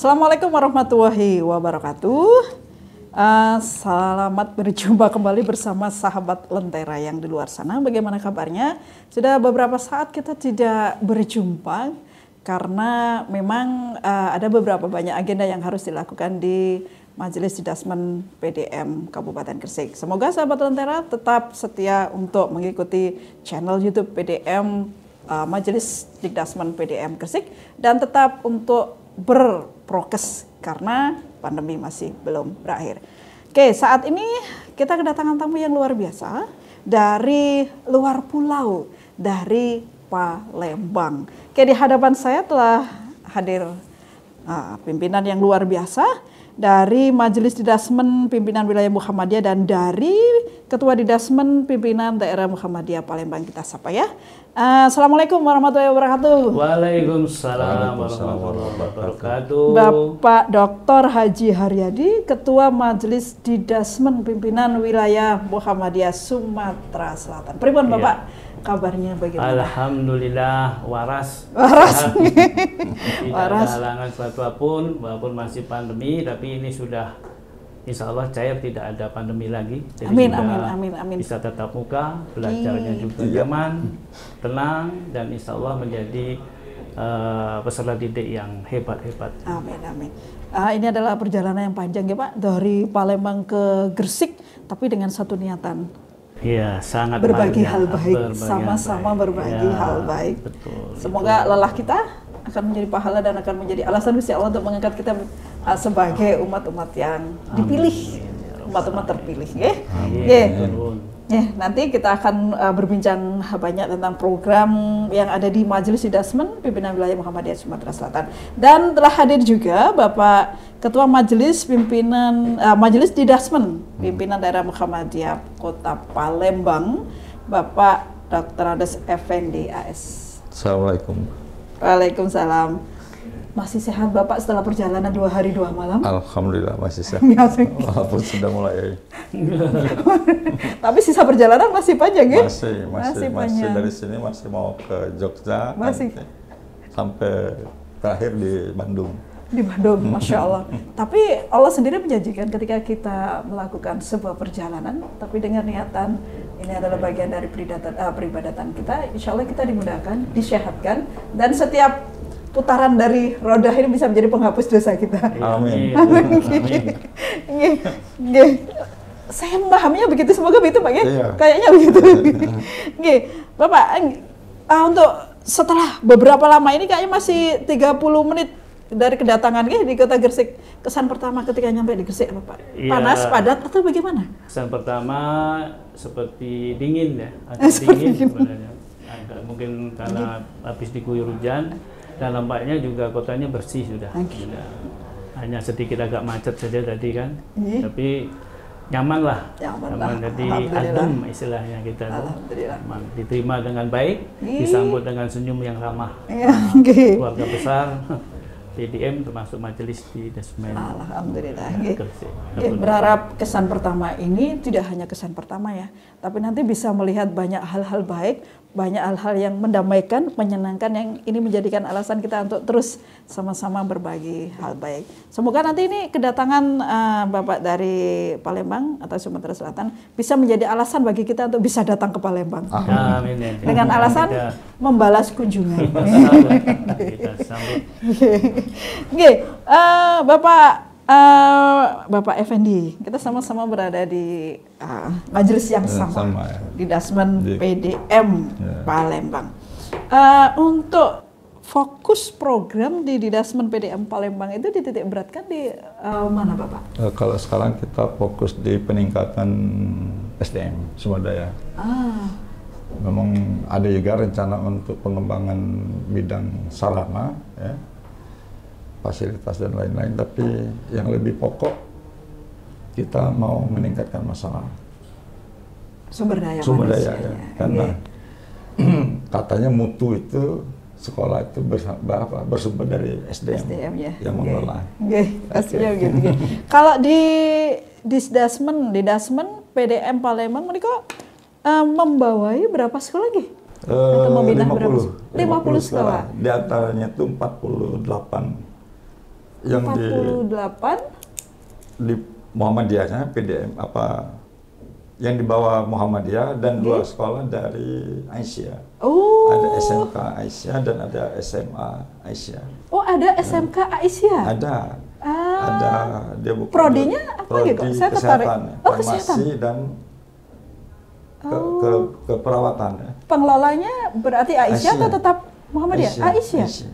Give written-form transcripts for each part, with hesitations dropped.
Assalamualaikum warahmatullahi wabarakatuh. Selamat berjumpa kembali bersama sahabat Lentera yang di luar sana. Bagaimana kabarnya? Sudah beberapa saat kita tidak berjumpa karena memang ada beberapa banyak agenda yang harus dilakukan di Majelis Didasmen PDM Kabupaten Gresik. Semoga sahabat Lentera tetap setia untuk mengikuti channel YouTube PDM Majelis Didasmen PDM Gresik dan tetap untuk berprokes karena pandemi masih belum berakhir. Oke, saat ini kita kedatangan tamu yang luar biasa dari luar pulau, dari Palembang. Oke, di hadapan saya telah hadir pimpinan yang luar biasa dari Majelis Didasmen Pimpinan Wilayah Muhammadiyah dan dari Ketua Didasmen Pimpinan Daerah Muhammadiyah Palembang. Kita sapa ya. Assalamualaikum warahmatullahi wabarakatuh. Waalaikumsalam warahmatullahi wabarakatuh. Bapak Dr. Haji Haryadi, Ketua Majelis Didasmen Pimpinan Wilayah Muhammadiyah Sumatera Selatan. Pripun Bapak? Kabarnya bagaimana? Alhamdulillah waras. Tidak ada halangan suatu apapun, walaupun masih pandemi, tapi ini sudah insya Allah cair, tidak ada pandemi lagi. Jadi amin. Bisa tatap muka, belajarnya juga nyaman, tenang, dan insya Allah menjadi peserta didik yang hebat-hebat. Amin. Ini adalah perjalanan yang panjang ya Pak, dari Palembang ke Gresik, tapi dengan satu niatan. Iya, sangat berbagi hal baik, sama-sama berbagi hal baik. Betul. Semoga lelah kita akan menjadi pahala dan akan menjadi alasan Gusti Allah untuk mengangkat kita sebagai umat-umat yang dipilih, umat-umat terpilih. Nanti kita akan berbincang banyak tentang program yang ada di Majelis Didasmen Pimpinan Wilayah Muhammadiyah Sumatera Selatan. Dan telah hadir juga Bapak Ketua Majelis Majelis Didasmen Pimpinan Daerah Muhammadiyah Kota Palembang, Bapak Dr. Andes Effendi AS. Assalamualaikum. Waalaikumsalam. Masih sehat Bapak setelah perjalanan 2 hari 2 malam? Alhamdulillah masih sehat. Walaupun sudah mulai. Tapi sisa perjalanan masih panjang ya? Masih dari sini masih mau ke Jogja. Sampai terakhir di Bandung. Di Bandung, Masya Allah. Tapi Allah sendiri menjanjikan ketika kita melakukan sebuah perjalanan, tapi dengan niatan ini adalah bagian dari peribadatan kita, insya Allah kita dimudahkan, disehatkan, dan setiap putaran dari roda ini bisa menjadi penghapus dosa kita. Amin. Saya memahaminya begitu, semoga begitu Pak ya. Iya. Kayaknya begitu. Bapak, untuk setelah beberapa lama ini kayaknya masih 30 menit dari kedatangan di Kota Gresik. Kesan pertama ketika nyampe di Gresik Bapak? Panas, padat atau bagaimana? Kesan pertama seperti dingin ya, agak dingin sebenarnya. Mungkin karena habis diguyur hujan. Dan nampaknya juga kotanya bersih sudah. Hanya sedikit agak macet saja tadi kan. Tapi nyaman lah. Jadi adem istilahnya kita. Diterima dengan baik, disambut dengan senyum yang ramah. Keluarga besar PDM termasuk Majelis Didasmen. Alhamdulillah. Berharap kesan pertama ini tidak hanya kesan pertama ya, tapi nanti bisa melihat banyak hal-hal baik, banyak hal-hal yang mendamaikan, menyenangkan, yang ini menjadikan alasan kita untuk terus sama-sama berbagi hal baik. Semoga nanti ini kedatangan Bapak dari Palembang atau Sumatera Selatan bisa menjadi alasan bagi kita untuk bisa datang ke Palembang. Amin. Dengan alasan membalas kunjungan. Kita sambut. Bapak Effendi, kita sama-sama berada di majelis yang sama Didasmen PDM Palembang. Untuk fokus program di Didasmen PDM Palembang itu dititik beratkan di mana Bapak? Kalau sekarang kita fokus di peningkatan SDM sumber daya. Memang ada juga rencana untuk pengembangan bidang sarana, ya, fasilitas dan lain-lain, tapi yang lebih pokok kita mau meningkatkan masalah sumber daya ya. Karena katanya mutu itu sekolah itu bersumber dari SDM ya, yang mengelola. Kalau di Didasmen PDM Palembang mereka membawai berapa sekolah lagi? Atau membina 50 sekolah? Di antaranya itu 48 yang 48 di Muhammadiyahnya PDM apa yang di bawah Muhammadiyah dan 2 sekolah dari Aisyah. Oh. Ada SMK Aisyah dan ada SMA Aisyah. Oh, ada SMK Aisyah. Ada. Ada dia bukan. Prodinya apa gitu? Saya tertarik. Farmasi dan keperawatan. Ya. Pengelolanya berarti Aisyah atau tetap Muhammadiyah? Aisyah.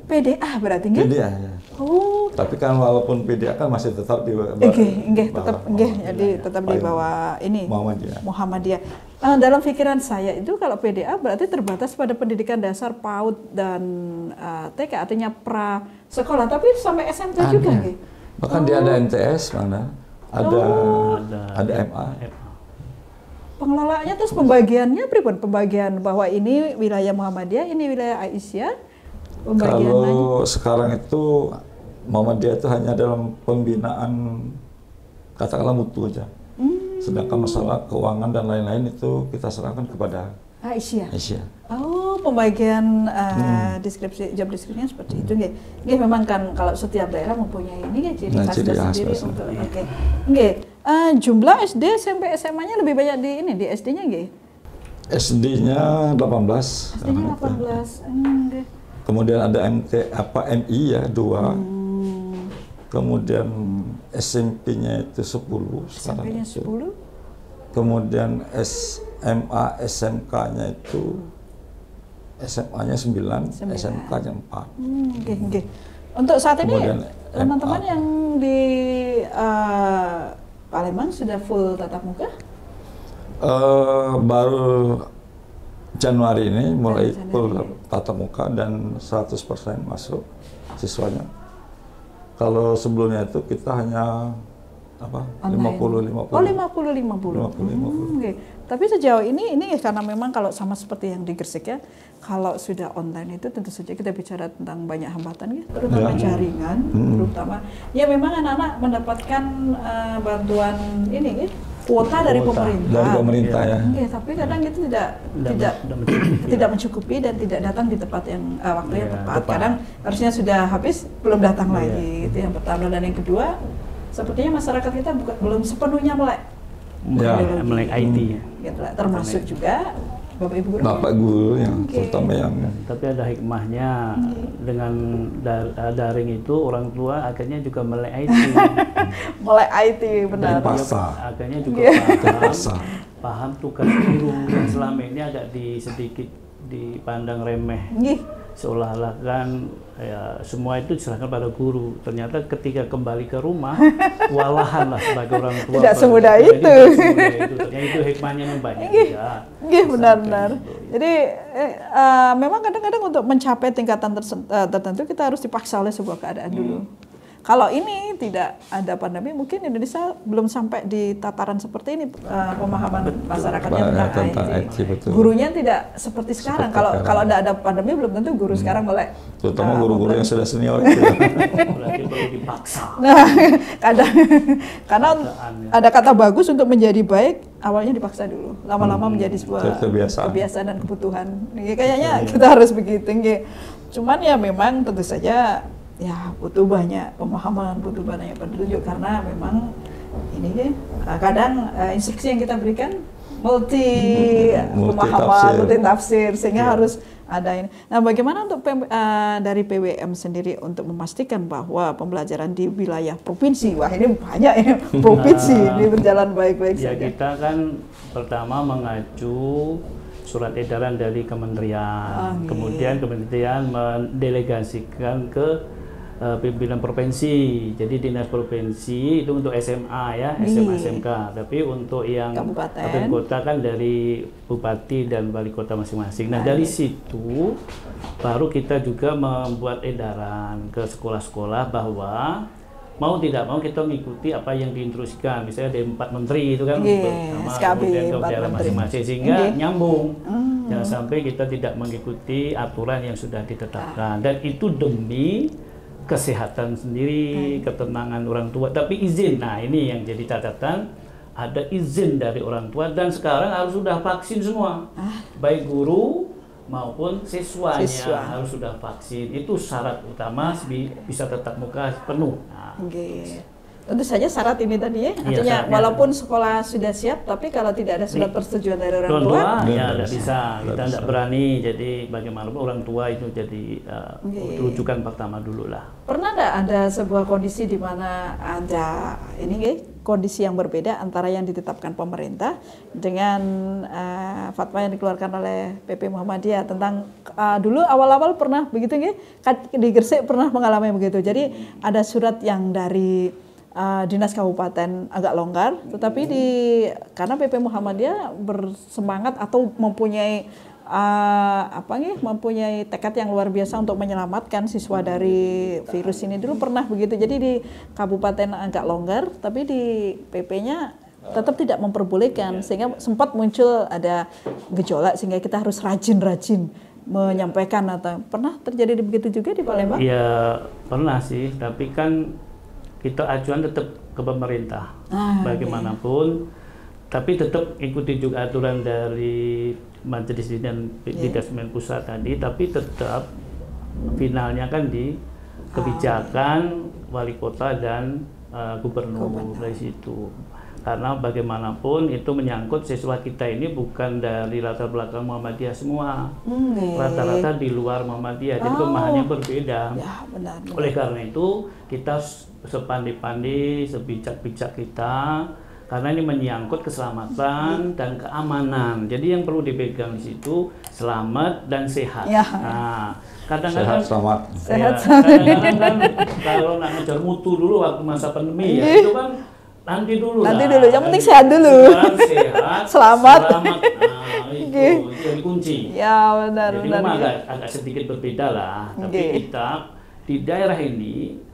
PDA berarti nggih? PDA ya. Oh. Tapi kan walaupun PDA kan masih tetap di bawah. Tetap di bawah ini. Muhammadiyah. Dalam pikiran saya itu kalau PDA berarti terbatas pada pendidikan dasar PAUD dan TK, artinya pra sekolah, tapi sampai SMK juga nggih. Bahkan dia ada MTS mana? Ada MA. Pengelolaannya terus pembagiannya pripun? Pembagian bahwa ini wilayah Muhammadiyah, ini wilayah Aisyah. Kalau sekarang itu Muhammadiyah itu hanya dalam pembinaan katakanlah mutu aja. Sedangkan masalah keuangan dan lain-lain itu kita serahkan kepada Aisyah. Oh, pembagian job deskripsinya seperti itu nggih. Nggih, memang kan kalau setiap daerah mempunyai ini nggih ciri khas sendiri untuk nggih. Jumlah SD, SMP, SMA-nya lebih banyak di SD-nya nggih. SD-nya 18. SD-nya 18. Nggih. Kemudian ada MI ya 2. Kemudian SMP-nya itu 10 sekarang. SMP-nya 10. Kemudian SMA, SMK-nya itu SMA-nya 9, SMK-nya 4. Oke. Untuk saat ini teman-teman yang di Palembang sudah full tatap muka? Baru Januari ini mulai full tatap muka dan 100% masuk siswanya. Kalau sebelumnya itu kita hanya 50-50. Oh, 50-50. Okay. Tapi sejauh ini karena memang kalau sama seperti yang di Gresik ya, kalau sudah online itu tentu saja kita bicara tentang banyak hambatan ya, terutama jaringan, terutama ya memang anak-anak mendapatkan bantuan ini ya, kuota dari pemerintah. Ya. Okay, tapi kadang itu tidak mencukupi dan tidak datang di tempat yang waktu yang tepat. Kadang harusnya sudah habis belum datang lagi. Itu yang pertama, dan yang kedua sepertinya masyarakat kita belum sepenuhnya melek IT ya. Gitu, termasuk juga Bapak Guru yang terutama yang. Tapi ada hikmahnya dengan daring itu orang tua akhirnya juga melek IT. Melek IT benar. Akhirnya juga paham tugas guru yang selama ini agak sedikit dipandang remeh. Seolah-olah kan ya, semua itu diserahkan pada guru. Ternyata ketika kembali ke rumah, walahan lah sebagai orang tua. Tidak semudah itu. Ternyata itu hikmahnya yang banyak. Benar-benar. Jadi memang kadang-kadang untuk mencapai tingkatan tertentu kita harus dipaksa oleh sebuah keadaan dulu. Kalau ini tidak ada pandemi, mungkin Indonesia belum sampai di tataran seperti ini pemahaman masyarakatnya tentang IT. Gurunya tidak seperti sekarang. Kalau tidak ada pandemi, belum tentu guru sekarang melek. Terutama guru-guru yang sudah senior itu. Berarti perlu dipaksa. Nah, karena ada kata bagus untuk menjadi baik, awalnya dipaksa dulu. Lama-lama menjadi sebuah kebiasaan dan kebutuhan. Kayaknya kita harus begitu. Cuman ya memang tentu saja ya butuh banyak pemahaman, butuh banyak petunjuk, karena memang ini kadang instruksi yang kita berikan multi pemahaman, multi tafsir, sehingga harus ada ini. Nah, bagaimana untuk dari PWM sendiri untuk memastikan bahwa pembelajaran di wilayah provinsi, wah ini banyak ya provinsi, ini berjalan baik-baik saja. Ya, kita kan pertama mengacu surat edaran dari kementerian, kemudian kementerian mendelegasikan ke pimpinan provinsi. Jadi dinas provinsi itu untuk SMA ya, SMA SMK. Tapi untuk yang kabupaten kota kan dari bupati dan wali kota masing-masing. Nah, dari situ baru kita juga membuat edaran ke sekolah-sekolah bahwa mau tidak mau kita mengikuti apa yang diinstruksikan. Misalnya ada 4 menteri itu kan bersama, kemudian ke daerah masing-masing, sehingga nyambung. Jangan sampai kita tidak mengikuti aturan yang sudah ditetapkan. Dan itu demi kesehatan sendiri, ketenangan orang tua. Tapi izin, nah ini yang jadi catatan, ada izin dari orang tua, dan sekarang harus sudah vaksin semua, baik guru maupun siswanya harus sudah vaksin. Itu syarat utama bisa tetap muka penuh. Nah, tentu saja syarat ini tadi ya, artinya walaupun sekolah sudah siap, tapi kalau tidak ada surat persetujuan dari orang tua, ya tidak bisa, kita tidak berani. Jadi bagaimanapun orang tua itu jadi rujukan pertama dulu lah. Pernah nggak ada sebuah kondisi di mana ada kondisi yang berbeda antara yang ditetapkan pemerintah dengan fatwa yang dikeluarkan oleh PP Muhammadiyah tentang dulu awal-awal pernah begitu di Gresik pernah mengalami begitu. Jadi ada surat yang dari Dinas Kabupaten agak longgar, tetapi karena PP Muhammadiyah bersemangat atau mempunyai mempunyai tekad yang luar biasa untuk menyelamatkan siswa dari virus ini. Dulu pernah begitu, jadi di Kabupaten agak longgar, tapi di PP-nya tetap tidak memperbolehkan, sehingga sempat muncul ada gejolak sehingga kita harus rajin-rajin menyampaikan. Atau pernah terjadi begitu juga di Palembang? Iya pernah sih, tapi kan kita acuan tetap ke pemerintah bagaimanapun, tapi tetap ikuti juga aturan dari Majelis dan Didasmen Pusat tadi, tapi tetap finalnya kan di kebijakan wali kota dan gubernur dari situ. Karena bagaimanapun itu menyangkut siswa kita ini bukan dari latar belakang Muhammadiyah semua, rata-rata di luar Muhammadiyah, jadi pemahamannya berbeda. Benar. Oleh karena itu kita sepandai-pandai, sebijak-bijak kita, karena ini menyangkut keselamatan dan keamanan. Jadi yang perlu dipegang di situ selamat dan sehat. Nah, kadang-kadang kadang-kadang kan kalau nak ngejar mutu dulu waktu masa pandemi ya itu kan nanti dulu, yang penting sehat dulu. Sehat, selamat. Nah, itu yang kunci. Ya benar. Jadi memang agak sedikit berbeda lah, tapi kita di daerah ini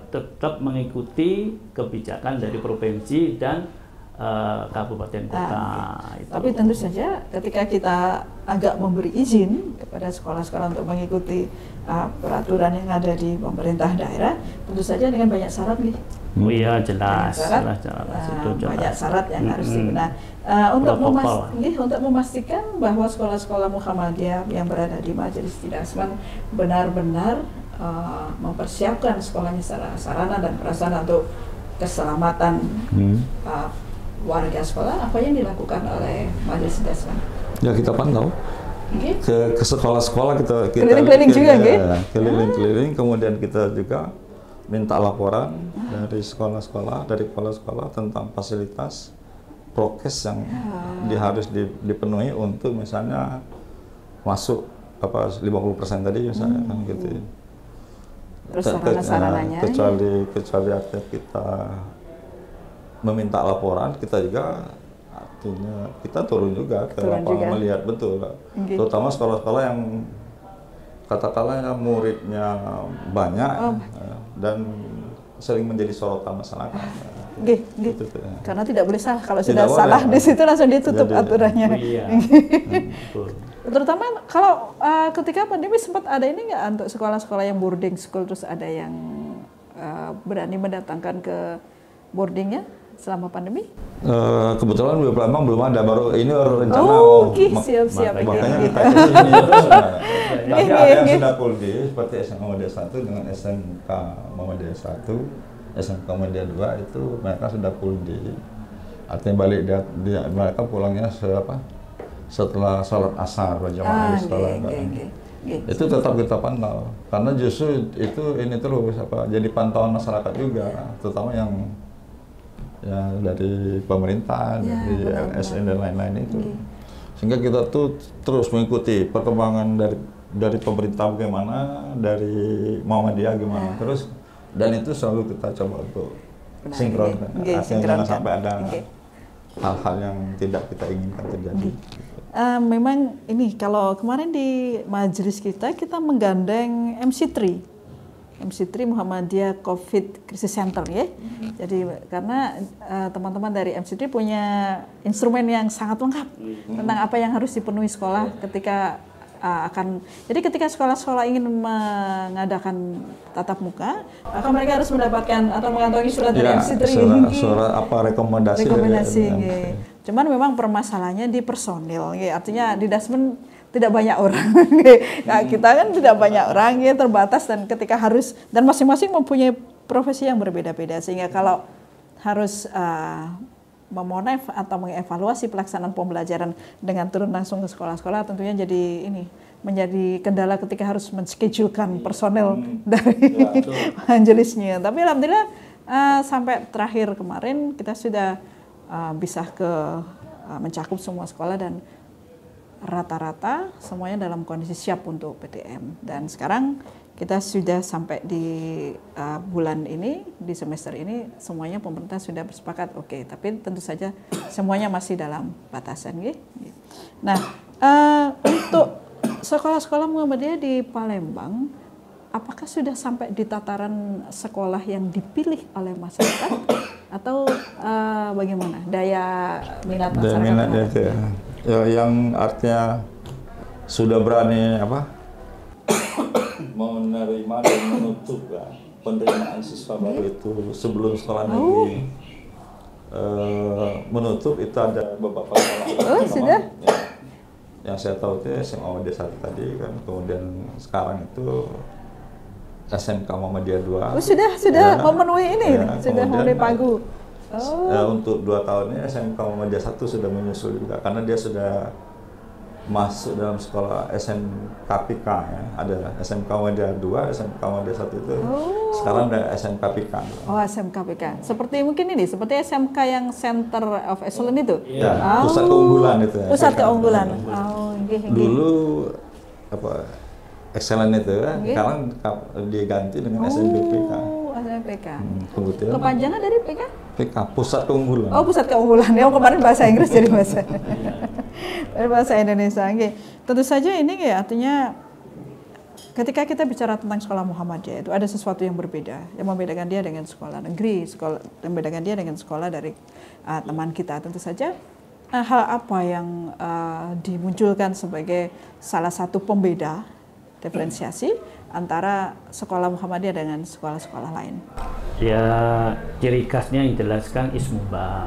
tetap mengikuti kebijakan dari provinsi dan kabupaten kota. Tapi tentu saja ketika kita agak memberi izin kepada sekolah-sekolah untuk mengikuti peraturan yang ada di pemerintah daerah, tentu saja dengan banyak syarat nih. Oh iya jelas. Banyak syarat yang harus dipenuhi. Untuk memastikan bahwa sekolah-sekolah Muhammadiyah yang berada di Majelis Didasmen benar-benar mempersiapkan sekolahnya secara sarana dan prasarana untuk keselamatan warga sekolah, apa yang dilakukan oleh Majelis Didasmen? Ya kita pantau ke sekolah-sekolah, kita keliling-keliling juga, keliling-keliling, kemudian kita juga minta laporan dari sekolah-sekolah, tentang fasilitas prokes yang harus dipenuhi untuk misalnya masuk 50% tadi misalnya kan gitu. Terus sarana-sarananya kecuali artinya kita meminta laporan, kita juga artinya kita turun juga ke lapangan melihat betul, terutama sekolah-sekolah yang katakanlah muridnya banyak dan sering menjadi sorotan masyarakat. Karena tidak boleh salah, kalau sudah salah di situ langsung ditutup aturannya. Terutama kalau ketika pandemi sempat ada ini nggak untuk sekolah-sekolah yang boarding school, terus ada yang berani mendatangkan ke boardingnya selama pandemi? Kebetulan di Palembang belum ada, baru rencana. Siap. Makanya kita kesini terus. Tapi ada yang sudah full day seperti SMK Muhammadiyah 1 dengan SMK Muhammadiyah 1, SMK Muhammadiyah 2 itu mereka sudah full day. Artinya balik mereka pulangnya setelah sholat asar berjamaah di sekolah. Itu tetap kita pantau karena justru itu ini terus jadi pantauan masyarakat juga, terutama yang dari pemerintah, dari LSN dan lain-lain itu. Sehingga kita tuh terus mengikuti perkembangan dari pemerintah bagaimana, dari Muhammadiyah gimana, terus dan itu selalu kita coba untuk sinkronkan. Artinya jangan sampai ada hal-hal yang tidak kita inginkan terjadi. Memang ini kalau kemarin di majelis kita menggandeng MC3 Muhammadiyah COVID Crisis Center ya. Jadi karena teman-teman dari MC3 punya instrumen yang sangat lengkap tentang apa yang harus dipenuhi sekolah ketika jadi ketika sekolah-sekolah ingin mengadakan tatap muka, maka mereka harus mendapatkan atau mengantongi surat dari MC3. Surat rekomendasi. Cuman memang permasalahannya di personil, artinya Didasmen tidak banyak orang. Nah, kita kan tidak banyak orang, ya terbatas, dan ketika harus, dan masing-masing mempunyai profesi yang berbeda-beda, sehingga kalau harus memonef atau mengevaluasi pelaksanaan pembelajaran dengan turun langsung ke sekolah-sekolah, tentunya jadi menjadi kendala ketika harus menschedulekan personel dari majelisnya. Tapi alhamdulillah sampai terakhir kemarin kita sudah bisa mencakup semua sekolah, dan rata-rata semuanya dalam kondisi siap untuk PTM. Dan sekarang kita sudah sampai di bulan ini, di semester ini, semuanya pemerintah sudah bersepakat oke, tapi tentu saja semuanya masih dalam batasan. Nah, untuk sekolah-sekolah Muhammadiyah di Palembang, apakah sudah sampai di tataran sekolah yang dipilih oleh masyarakat atau bagaimana daya minat masyarakat? Daya minat ya, yang artinya sudah berani menerima dan menutup penerimaan siswa baru itu sebelum sekolah negeri menutup itu ada beberapa sekolah. Sudah? Yang saya tahu itu SMA Muhammadiyah 1 tadi kan, kemudian sekarang itu SMK Muhammadiyah 2. Sudah memenuhi ini, sudah memenuhi pagu. Untuk 2 tahun ini SMK Muhammadiyah 1 sudah menyusul juga, karena dia sudah masuk dalam sekolah SMKPK ya. Ada SMK Muhammadiyah 2, SMK Muhammadiyah 1 itu. Sekarang ada SMKPK. Oh, SMKPK. Seperti mungkin ini, seperti SMK yang Center of Excellence itu? Ya, pusat keunggulan itu ya. Pusat keunggulan. Dulu excellent itu ya, sekarang diganti dengan SMPPK. SMPK. Kemudian kepanjangan dari PK? PK, pusat keunggulan. Oh, pusat keunggulan. Yang kemarin bahasa Inggris jadi bahasa Indonesia. Tentu saja ini artinya ketika kita bicara tentang sekolah Muhammadiyah itu ada sesuatu yang berbeda, yang membedakan dia dengan sekolah negeri, yang membedakan dia dengan sekolah dari teman kita. Tentu saja hal apa yang dimunculkan sebagai salah satu pembeda, diferensiasi antara sekolah Muhammadiyah dengan sekolah-sekolah lain? Ya, ciri khasnya yang dijelaskan Ismubah.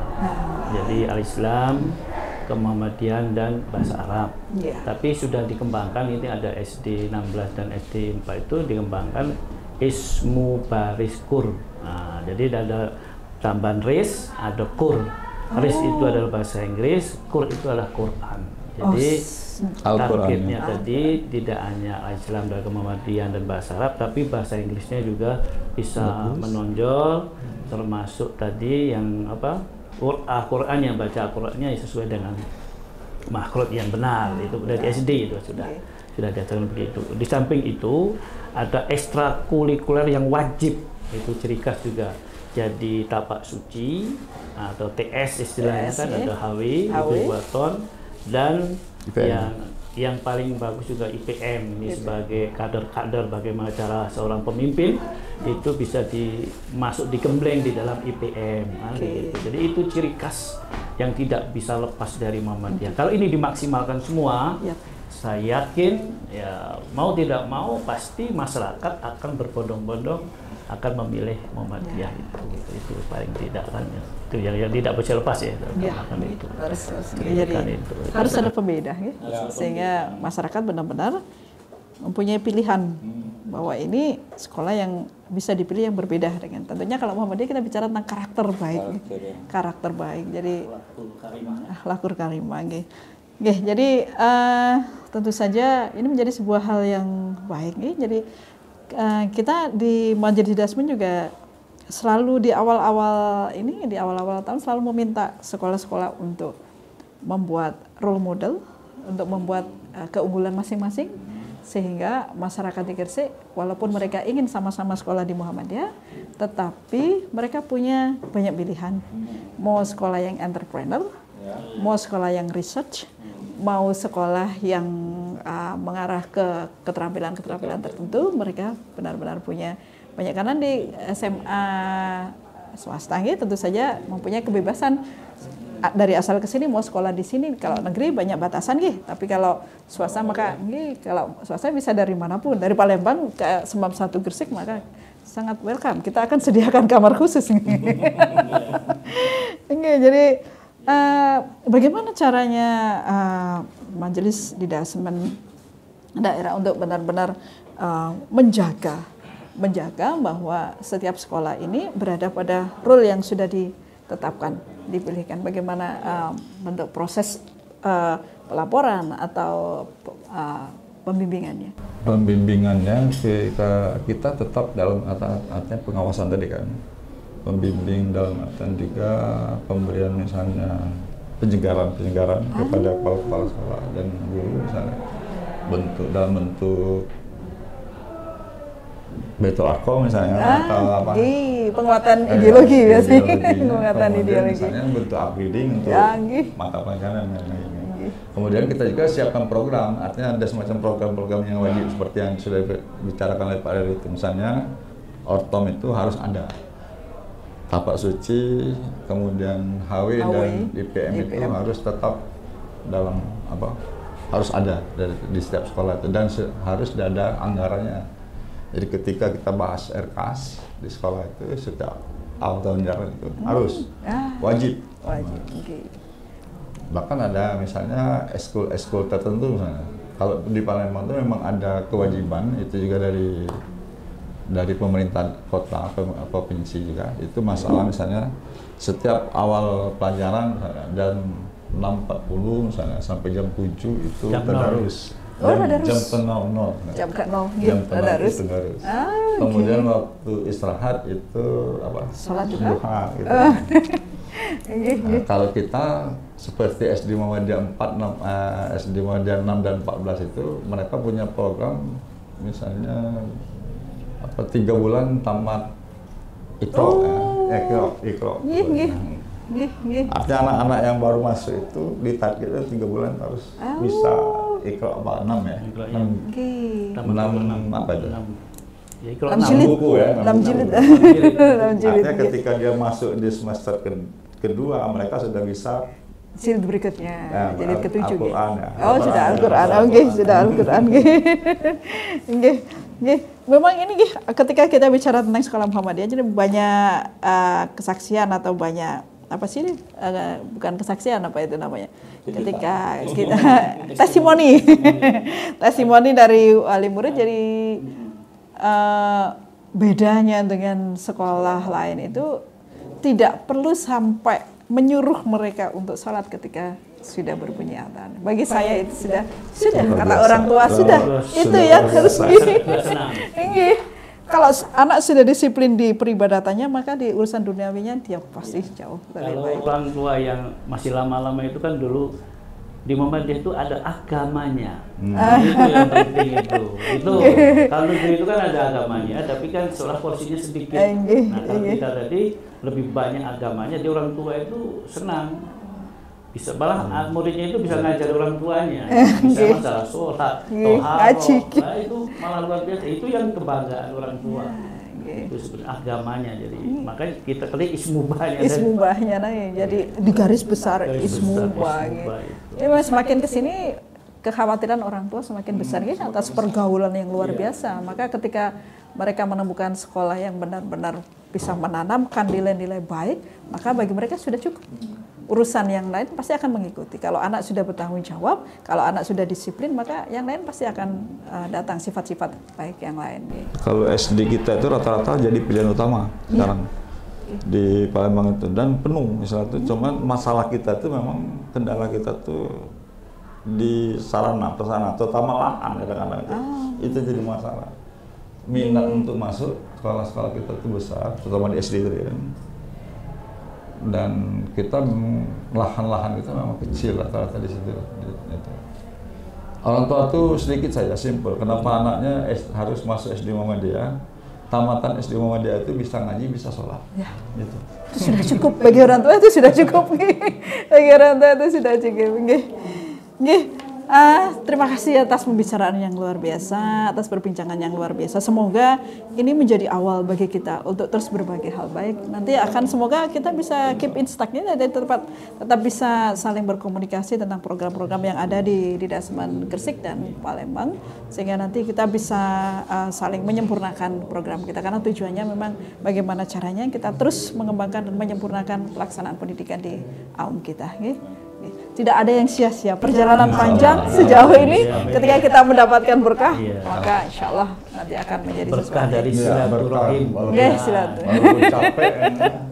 Jadi Al-Islam, Kemuhammadian dan bahasa Arab. Tapi sudah dikembangkan, ini ada SD 16 dan SD 4 itu dikembangkan Ismu Baris Kur. Nah, jadi ada tambahan ris, ada kur. Ris itu adalah bahasa Inggris, kur itu adalah Quran. Jadi targetnya tadi tidak hanya Islam dan Kemuhammadian dan bahasa Arab, tapi bahasa Inggrisnya juga bisa menonjol, termasuk tadi yang Quran yang baca Qurannya sesuai dengan makhraj yang benar, itu dari SD itu sudah diajarkan begitu. Di samping itu ada ekstrakurikuler yang wajib, itu ciri khas juga. Jadi tapak suci atau TS istilahnya kan, ada HW itu buaton, dan yang paling bagus juga IPM ini sebagai kader-kader bagaimana cara seorang pemimpin itu bisa digembleng di dalam IPM. Gitu. Jadi itu ciri khas yang tidak bisa lepas dari Muhammadiyah. Kalau ini dimaksimalkan semua, saya yakin ya mau tidak mau pasti masyarakat akan berbondong-bondong akan memilih Muhammadiyah itu paling tidak kan itu yang tidak bisa lepas ya. Itu. Harus ada pembeda sehingga masyarakat benar-benar mempunyai pilihan bahwa ini sekolah yang bisa dipilih yang berbeda dengan, tentunya kalau Muhammadiyah kita bicara tentang karakter baik jadi akhlakul karimah jadi tentu saja ini menjadi sebuah hal yang baik jadi kita di Majelis Dasmin juga selalu di awal-awal tahun selalu meminta sekolah-sekolah untuk membuat role model, untuk membuat keunggulan masing-masing, sehingga masyarakat di Gresik walaupun mereka ingin sama-sama sekolah di Muhammadiyah, tetapi mereka punya banyak pilihan. Mau sekolah yang entrepreneur, mau sekolah yang research, mau sekolah yang mengarah ke keterampilan-keterampilan tertentu, mereka benar-benar punya banyak. Karena di SMA swasta tentu saja mempunyai kebebasan dari asal ke sini, mau sekolah di sini. Kalau negeri banyak batasan tapi kalau swasta maka kalau swasta bisa dari manapun, dari Palembang ke Semam 1 Gresik maka sangat welcome. Kita akan sediakan kamar khusus. Jadi bagaimana caranya majelis Didasemen daerah untuk benar-benar menjaga bahwa setiap sekolah ini berada pada role yang sudah ditetapkan, dipilihkan. Bagaimana bentuk proses pelaporan atau pembimbingannya? Pembimbingannya kita tetap dalam artinya pengawasan tadi kan. Pembimbing dalam artian juga pemberian misalnya penyegaran kepada kepala sekolah dan guru misalnya dalam bentuk betul akol misalnya atau apa penguatan ideologi biasanya penguatan ideologi misalnya bentuk upgrading untuk mata pelajaran dan lain-lain. Kemudian kita juga siapkan program, artinya ada semacam program-program yang wajib seperti yang sudah dibicarakan oleh Pak Dery itu, misalnya ortom itu harus ada, tapak suci, kemudian HW dan IPM itu harus tetap dalam harus ada di setiap sekolah itu, dan harus ada anggarannya. Jadi ketika kita bahas RKAS di sekolah itu setiap awal tahun ajaran itu harus wajib. Bahkan ada misalnya eskul tertentu misalnya. Kalau di Palembang itu memang ada kewajiban, itu juga dari pemerintah kota provinsi juga. Itu masalah misalnya setiap awal pelajaran misalnya, dan 6.40 misalnya sampai jam 7 itu tadarus. Jam ke-00. Jam tadarus. Kemudian waktu istirahat itu sholat juga. Gitu. Nah, kalau kita seperti SD Muhammadiyah 4, SD Muhammadiyah 6 dan 14 itu mereka punya program misalnya 3 bulan tamat ikro. Artinya anak-anak yang baru masuk itu ditargetkan 3 bulan harus bisa ikro 6 ya. 6 apa itu? 6 buku ya. 6 jilid. Artinya ketika dia masuk di semester kedua mereka sudah bisa jilid berikutnya, jilid ke-7 Al-Quran ya. Oh, sudah Al-Quran. Sudah Al-Quran. Memang ini ketika kita bicara tentang sekolah Muhammadiyah, jadi banyak kesaksian atau banyak bukan kesaksian, apa itu namanya? Ketika kita testimoni dari wali murid. Jadi bedanya dengan sekolah lain itu tidak perlu sampai menyuruh mereka untuk sholat ketika sudah berbunyi adzan. Bagi saya itu sudah kata orang tua itu ya harus Kalau anak sudah disiplin di peribadatannya, maka di urusan duniawinya dia pasti jauh lebih baik. Kalau orang tua yang masih lama-lama itu kan dulu di Muhammadiyah itu ada agamanya. Itu yang penting itu. Kalau negeri itu kan ada agamanya, tapi kan setelah porsinya sedikit. Nah, kalau kita tadi lebih banyak agamanya, di orang tua itu senang. Bisa malah muridnya itu bisa ngajar orang tuanya. Bisa masalah sholat, toharoh, nah itu malah luar biasa. Itu yang kebanggaan orang tua. Itu sebenarnya agamanya, jadi makanya kita kali ismubahnya jadi di garis besar ismubah gitu. Ya, semakin kesini kekhawatiran orang tua semakin besar gitu atas pergaulan yang luar biasa. Maka ketika mereka menemukan sekolah yang benar-benar bisa menanamkan nilai-nilai baik, maka bagi mereka sudah cukup. Urusan yang lain pasti akan mengikuti. Kalau anak sudah bertanggung jawab, kalau anak sudah disiplin, maka yang lain pasti akan datang sifat-sifat baik yang lain. Kalau SD kita itu rata-rata jadi pilihan utama sekarang di Palembang itu, dan penuh misalnya itu. Cuman masalah kita itu memang kendala kita tuh di sarana prasarana, terutama lahan kadang-kadang itu jadi masalah. Minat untuk masuk sekolah-sekolah kita itu besar, terutama di SD itu kan. Dan kita lahan-lahan kita memang kecil rata-rata di situ. Orang tua tuh sedikit saja simpel. Kenapa anaknya harus masuk SD Muhammadiyah? Tamatan SD Muhammadiyah itu bisa ngaji, bisa sholat. Ya. Gitu. Itu sudah cukup bagi orang tua, itu sudah cukup. Bagi orang tua itu sudah cukup. Terima kasih atas pembicaraan yang luar biasa, atas perbincangan yang luar biasa. Semoga ini menjadi awal bagi kita untuk terus berbagi hal baik. Nanti akan semoga kita bisa keep in touch-nya dan tetap bisa saling berkomunikasi tentang program-program yang ada di Didasemen Gresik dan Palembang, sehingga nanti kita bisa saling menyempurnakan program kita, karena tujuannya memang bagaimana caranya kita terus mengembangkan dan menyempurnakan pelaksanaan pendidikan di AUM kita. tidak ada yang sia-sia. Perjalanan panjang sejauh ini, ketika kita mendapatkan berkah, maka insya Allah nanti akan menjadi berkah sesuatu. dari silaturahim. Oke, silaturahim. Walaupun capek,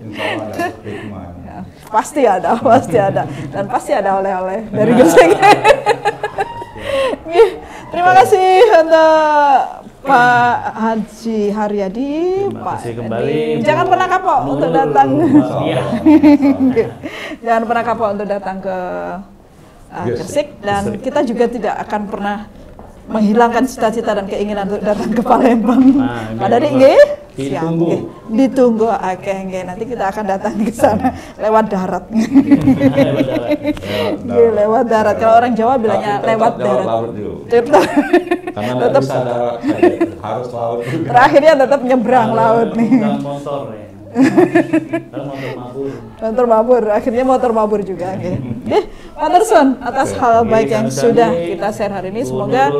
insya Allah ada hikmah. Pasti ada, pasti ada, dan pasti ada oleh-oleh dari Gresik. Terima kasih untuk Pak Haji Haryadi, Pak kembali. Jangan pernah kapok untuk datang. Iya. Jangan pernah kapok untuk datang ke Gresik, dan kita juga tidak akan pernah menghilangkan cita-cita dan keinginan untuk datang ke Palembang. Pak Dari nggih? Ditunggu. Ditunggu akeh nggih. Nanti kita akan datang ke sana lewat darat. Lewat darat. Kalau orang Jawa bilangnya lewat darat. Karena nggak bisa darat, harus laut. Terakhirnya tetap nyebrang laut nih. Motor ya. Motor mabur. Motor mabur, akhirnya motor mabur juga. Oke, Matur suwun atas hal baik yang sudah kita share hari ini. Semoga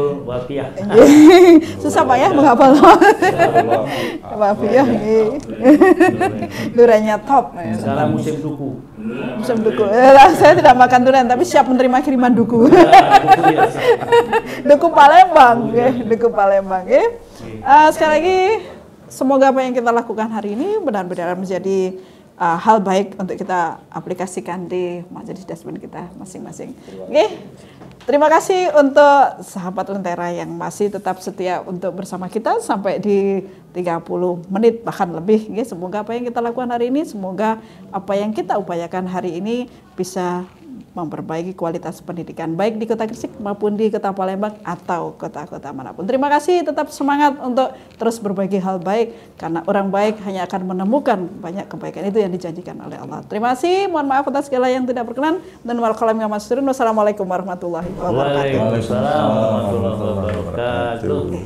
susah Pak ya menghafal. Maaf ya, duriannya top. Sekarang musim duku. Musim duku. Saya tidak makan durian, tapi siap menerima kiriman duku. Duku Palembang, duku Palembang. Sekali lagi, semoga apa yang kita lakukan hari ini benar-benar menjadi hal baik untuk kita aplikasikan di majelis dasbin kita masing-masing. Oke, terima kasih untuk sahabat Lentera yang masih tetap setia untuk bersama kita sampai di 30 menit bahkan lebih. Semoga apa yang kita lakukan hari ini, semoga apa yang kita upayakan hari ini bisa memperbaiki kualitas pendidikan baik di Kota Gresik maupun di Kota Palembang atau kota-kota manapun. Terima kasih, tetap semangat untuk terus berbagi hal baik, karena orang baik hanya akan menemukan banyak kebaikan, itu yang dijanjikan oleh Allah. Terima kasih, mohon maaf atas segala yang tidak berkenan, dan wal kalam yang masturun. Wassalamualaikum warahmatullahi wabarakatuh. Waalaikumsalam warahmatullahi wabarakatuh.